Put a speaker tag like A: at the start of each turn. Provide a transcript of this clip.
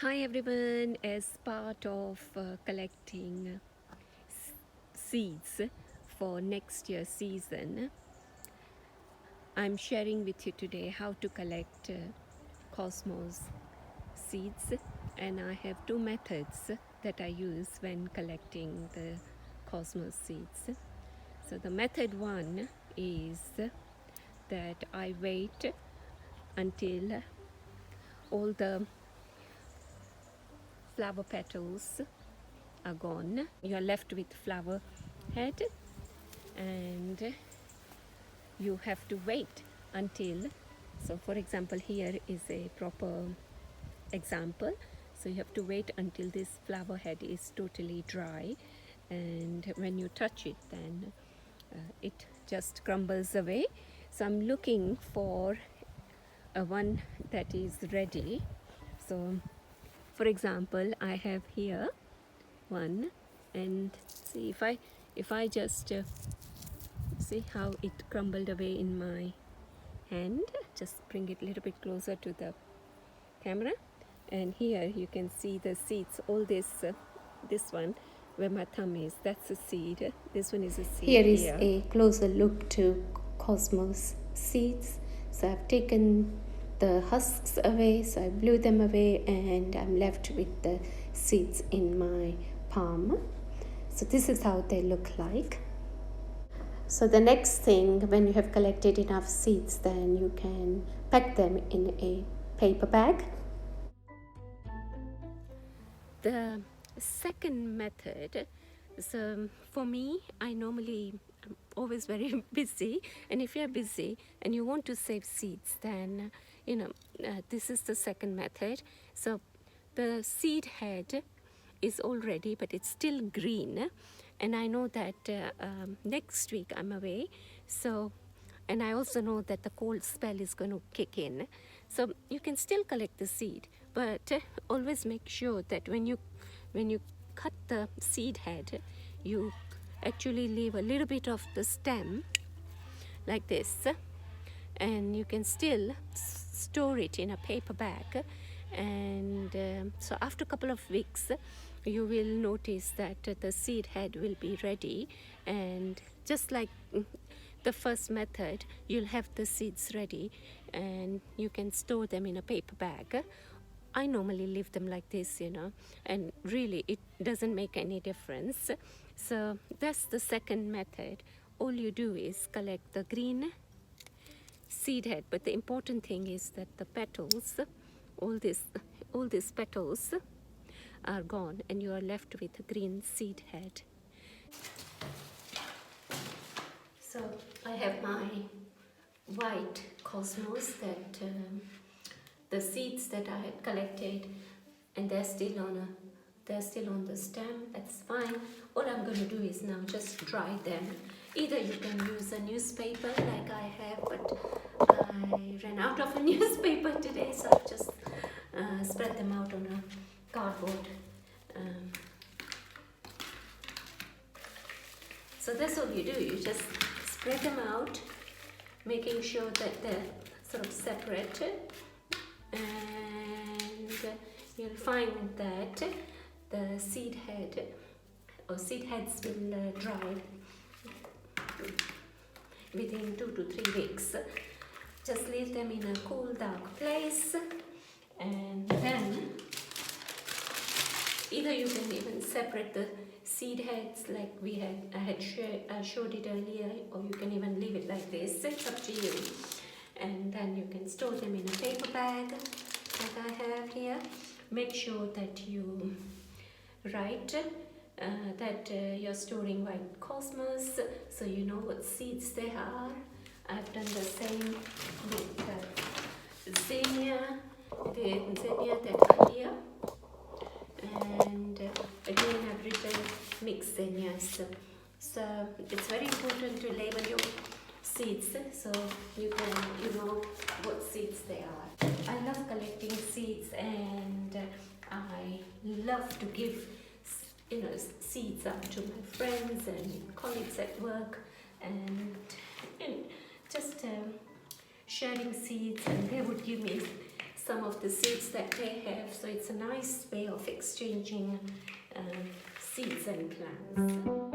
A: Hi everyone, as part of collecting seeds for next year's season, I'm sharing with you today how to collect cosmos seeds, and I have two methods that I use when collecting the cosmos seeds. So the method one is that I wait until all the flower petals are gone. You are left with flower head, and you have to wait until, so for example here is a proper example. So you have to wait until this flower head is totally dry, and when you touch it, then it just crumbles away. So I'm looking for a one that is ready. So for example, I have here one, and see if I just see how it crumbled away in my hand. Just bring it a little bit closer to the camera, and here you can see the seeds. All this one where my thumb is, that's a seed. This one is a seed.
B: Here is a closer look to cosmos seeds. So I've taken the husks away, so I blew them away, and I'm left with the seeds in my palm. So this is how they look like. So the next thing, when you have collected enough seeds, then you can pack them in a paper bag.
A: The second method, so for me, I normally am always very busy, and if you're busy and you want to save seeds, then this is the second method. So the seed head is all ready, but it's still green, and I know that next week I'm away, so, and I also know that the cold spell is going to kick in, so you can still collect the seed, but always make sure that when you cut the seed head, you actually leave a little bit of the stem like this, and you can still store it in a paper bag. And so after a couple of weeks, you will notice that the seed head will be ready, and just like the first method, you'll have the seeds ready and you can store them in a paper bag. I normally leave them like this, and really it doesn't make any difference. So that's the second method. All you do is collect the green seed head, but the important thing is that the petals, all these petals are gone, and you are left with a green seed head. So I have my white cosmos, that the seeds that I had collected, and they're still on the stem. That's fine. All I'm going to do is now just dry them. Either you can use a newspaper like I have, but I ran out of a newspaper today, so I've just spread them out on a cardboard. So that's all you do. You just spread them out, making sure that they're sort of separated, and you'll find that the seed head or seed heads will dry within 2 to 3 weeks. Just leave them in a cool, dark place, and then either you can even separate the seed heads like I showed it earlier, or you can even leave it like this. It's up to you. And then you can store them in a paper bag like I have here. Make sure that you write that you're storing white cosmos, so you know what seeds they are. I've done the same with zinnia, the zinnia that are here, and again I've written mixed zinnias. So it's very important to label your seeds, so you know what seeds they are. I love collecting seeds, and I love to give seeds out to my friends and colleagues at work, and just sharing seeds, and they would give me some of the seeds that they have. So it's a nice way of exchanging seeds and plants.